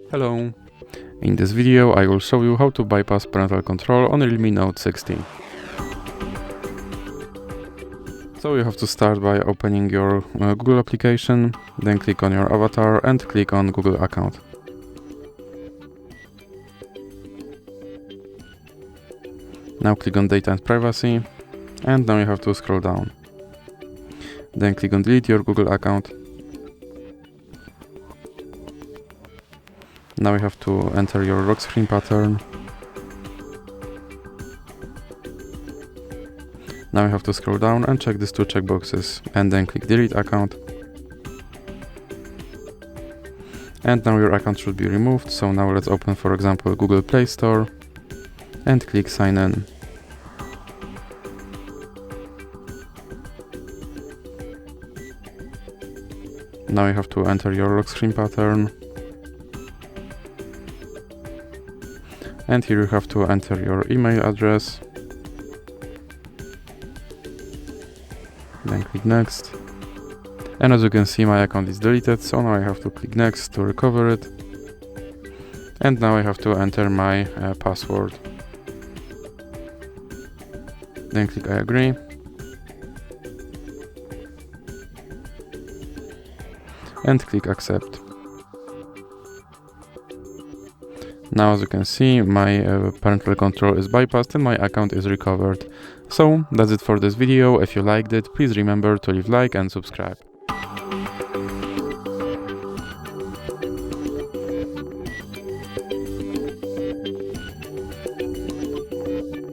Hello! In this video I will show you how to bypass parental control on Realme Note 16. So you have to start by opening your Google application, then click on your avatar and click on Google account. Now click on Data and Privacy, and now you have to scroll down. Then click on Delete your Google account. Now you have to enter your lock screen pattern. Now you have to scroll down and check these two checkboxes and then click Delete account. And now your account should be removed, so now let's open, for example, Google Play Store and click Sign In. Now you have to enter your lock screen pattern. And here you have to enter your email address. Then click Next. And as you can see, my account is deleted, so now I have to click Next to recover it. And now I have to enter my password. Then click I agree. And click Accept. Now as you can see, my parental control is bypassed and my account is recovered. So that's it for this video. If you liked it, please remember to leave a like and subscribe.